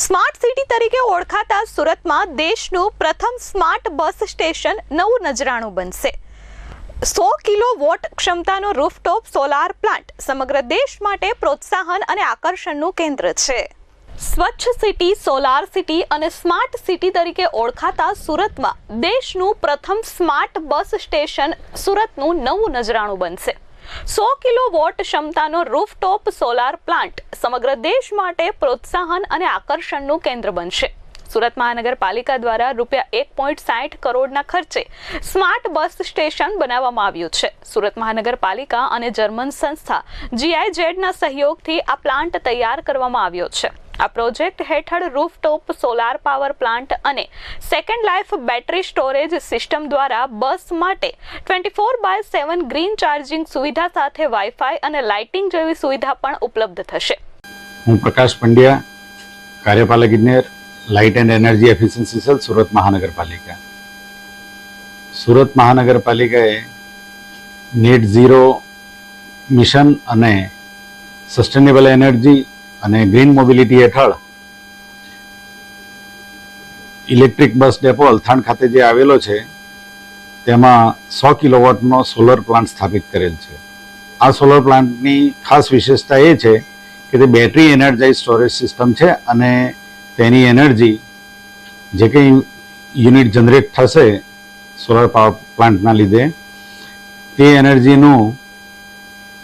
Smart city તરીકે ઓળખાતા સુરતમાં દેશનું પ્રથમ સ્માર્ટ બસ સ્ટેશન નવું નજરાણું બનશે। 100 કિલોવોટ ક્ષમતાનો રૂફટોપ સોલાર પ્લાન્ટ સમગ્ર દેશ માટે પ્રોત્સાહન અને આકર્ષણનું કેન્દ્ર છે। સ્વચ્છ સિટી, સોલાર સિટી અને સ્માર્ટ સિટી તરીકે ઓળખાતા સુરતમાં દેશનું પ્રથમ સ્માર્ટ બસ સ્ટેશન સુરતનું નવું નજરાણું બનશે। 100 કિલોવોટ ક્ષમતાનો રૂફટોપ સોલાર પ્લાન્ટ સમગ્ર દેશ માટે પ્રોત્સાહન અને આકર્ષણનું કેન્દ્ર બનશે। સુરત મહાનગરપાલિકા દ્વારા ₹1.60 કરોડના ખર્ચે સ્માર્ટ બસ સ્ટેશન બનાવવામાં આવ્યું છે। સુરત મહાનગરપાલિકા અને જર્મન સંસ્થા GIZ ના સહયોગથી આ પ્લાન્ટ તૈયાર કરવામાં આવ્યો છે। આ પ્રોજેક્ટ હેઠળ રૂફટોપ સોલાર પાવર પ્લાન્ટ અને second life battery storage system દ્વારા બસ માટે 24/7 ગ્રીન ચાર્જિંગ સુવિધા સાથે વાઈફાઈ અને લાઇટિંગ જેવી સુવિધા પણ ઉપલબ્ધ થશે। હું પ્રકાશ પંડ્યા, કાર્યપાલક ઇજનેર, light and energy efficiency cell, Surat મહાનગરપાલિકા। સુરત મહાનગરપાલિકાએ નેટ ઝીરો મિશન અને સસ્ટેનેબલ એનર્જી અને ગ્રીન મોબિલિટી હેઠળ ઇલેક્ટ્રિક બસ ડેપો અલથાણ ખાતે જે આવેલો છે તેમાં 100 કિલોવોટનો સોલર પ્લાન્ટ સ્થાપિત કરેલ છે। આ સોલર પ્લાન્ટની ખાસ વિશેષતા એ છે કે તે બેટરી એનર્જાઇઝ સ્ટોરેજ સિસ્ટમ છે અને તેની એનર્જી જે કંઈ યુનિટ જનરેટ થશે સોલર પાવર પ્લાન્ટના લીધે તે એનર્જીનું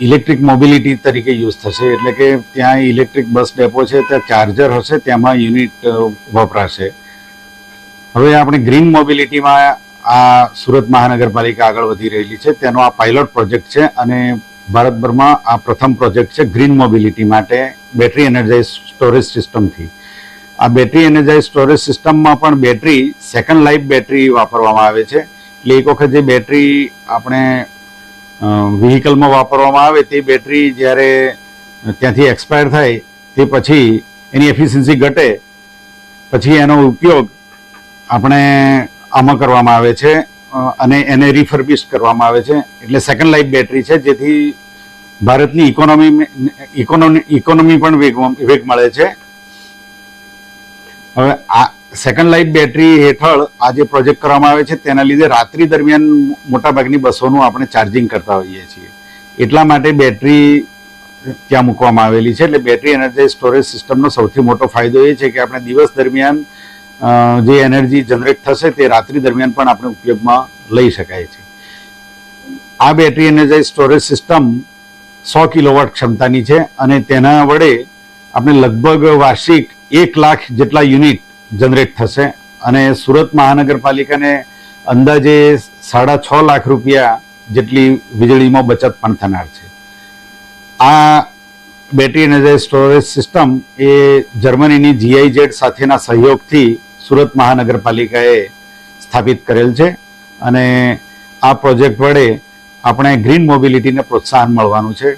ઇલેક્ટ્રિક મોબિલિટી તરીકે યુઝ થશે। એટલે કે ત્યાં ઇલેક્ટ્રિક બસ ડેપો છે, ત્યાં ચાર્જર હશે, તેમાં યુનિટ વપરાશે। હવે આપણે ગ્રીન મોબિલિટીમાં આ સુરત મહાનગરપાલિકા આગળ વધી રહેલી છે, તેનો આ પાયલોટ પ્રોજેક્ટ છે અને ભારતભરમાં આ પ્રથમ પ્રોજેક્ટ છે ગ્રીન મોબિલિટી માટે બેટરી એનર્જાઇઝ સ્ટોરેજ સિસ્ટમથી। આ બેટરી એનર્જાઇઝ સ્ટોરેજ સિસ્ટમમાં પણ બેટરી સેકન્ડ લાઈફ બેટરી વાપરવામાં આવે છે। એટલે એક વખત જે બેટરી આપણે વ્હીકલમાં વાપરવામાં આવે તે બેટરી જ્યારે ત્યાંથી એક્સપાયર થાય તે પછી એની એફિશિયન્સી ઘટે પછી એનો ઉપયોગ આપણે આમાં કરવામાં આવે છે અને એને રિફર્બિશ કરવામાં આવે છે। એટલે સેકન્ડ લાઈફ બેટરી છે, જેથી ભારતની ઇકોનોમી પણ વેગ મળે છે। હવે આ સેકન્ડ લાઈફ બેટરી હેઠળ આ જે પ્રોજેક્ટ કરવામાં આવે છે તેના લીધે રાત્રિ દરમિયાન મોટાભાગની બસોનું આપણે ચાર્જિંગ કરતા હોઈએ છીએ, એટલા માટે બેટરી ત્યાં મૂકવામાં આવેલી છે। એટલે બેટરી એનર્જાઇઝ સ્ટોરેજ સિસ્ટમનો સૌથી મોટો ફાયદો એ છે કે આપણે દિવસ દરમિયાન જે એનર્જી જનરેટ થશે તે રાત્રિ દરમિયાન પણ આપણે ઉપયોગમાં લઈ શકાય છે। આ battery energise storage system 100 kilowatt ક્ષમતાની છે અને તેના વડે આપણે લગભગ વાર્ષિક 1 લાખ જેટલા યુનિટ જનરેટ થશે અને સુરત મહાનગરપાલિકાને અંદાજે 6.5 લાખ રૂપિયા જેટલી વીજળીમાં બચત પણ થનાર છે। આ બેટરી એનર્જાઇઝ સ્ટોરેજ સિસ્ટમ એ જર્મનીની GIZ સાથેના સહયોગથી સુરત મહાનગરપાલિકાએ સ્થાપિત કરેલ છે અને આ પ્રોજેક્ટ વડે આપણે ગ્રીન મોબિલિટીને પ્રોત્સાહન મળવાનું છે।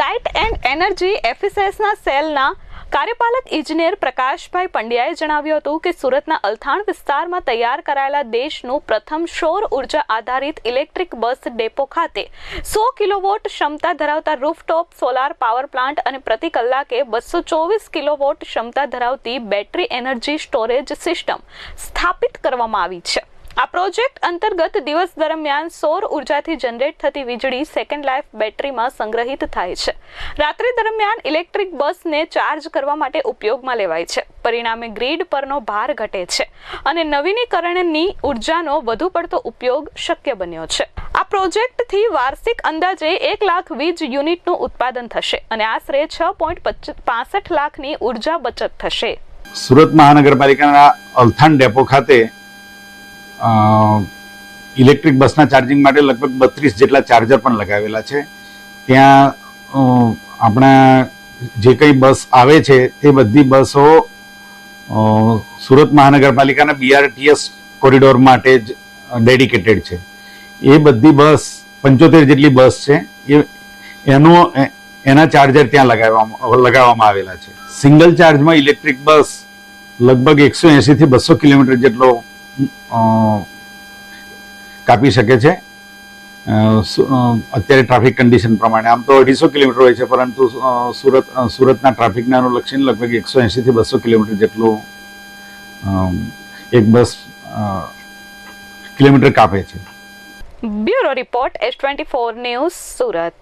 લાઇટ એન્ડ એનર્જી એફિશિયન્સી સેલના કાર્યપાલક ઇજનેર પ્રકાશભાઈ પંડ્યાએ જણાવ્યું હતું કે સુરતના અલથાણ વિસ્તારમાં તૈયાર કરાયેલા દેશનું પ્રથમ સૌર ઉર્જા આધારિત ઇલેક્ટ્રિક બસ ડેપો ખાતે 100 કિલોવોટ ક્ષમતા ધરાવતા રૂફટોપ સોલાર પાવર પ્લાન્ટ અને પ્રતિ કલાકે 224 કિલોવોટ ક્ષમતા ધરાવતી બેટરી એનર્જી સ્ટોરેજ સિસ્ટમ સ્થાપિત કરવામાં આવી છે। આ પ્રોજેક્ટ અંતર્ગત દિવસ દરમિયાન સૌર ઉર્જાથી જનરેટ થતી વીજળી સેકન્ડ લાઈફ બેટરીમાં સંગ્રહિત થાય છે। રાત્રિ દરમિયાન ઇલેક્ટ્રિક બસને ચાર્જ કરવા માટે ઉપયોગમાં લેવાય છે। પરિણામે ગ્રીડ પરનો ભાર ઘટે છે અને નવીનીકરણની ઉર્જાનો વધુ પડતો ઉપયોગ શક્ય બન્યો છે। આ પ્રોજેક્ટથી વાર્ષિક અંદાજે 1 લાખ વીજ યુનિટનું ઉત્પાદન થશે અને આશરે 6.65 લાખની ઉર્જા બચત થશે। સુરત મહાનગરપાલિકાના અલથાણ ડેપો ખાતે ઇલેક્ટ્રિક બસના ચાર્જિંગ માટે લગભગ 32 જેટલા ચાર્જર પણ લગાવેલા છે। ત્યાં આપણા જે કંઈ બસ આવે છે તે બધી બસો સુરત મહાનગરપાલિકાના BRTS કોરિડોર માટે જ ડેડિકેટેડ છે। એ બધી બસ 75 જેટલી બસ છે, એના ચાર્જર ત્યાં લગાવવામાં આવેલા છે। સિંગલ ચાર્જમાં ઇલેક્ટ્રિક બસ લગભગ 180 થી 200 કિલોમીટર જેટલો કાપી શકે છે। અત્યારે ટ્રાફિક કન્ડિશન પ્રમાણે આમ તો 250 કિલોમીટર હોય છે, પરંતુ સુરતના ટ્રાફિકને અનુલક્ષીને લગભગ 180 થી 200 કિલોમીટર જેટલું એક બસ કિલોમીટર કાપે છે. Bureau report S24 news Surat.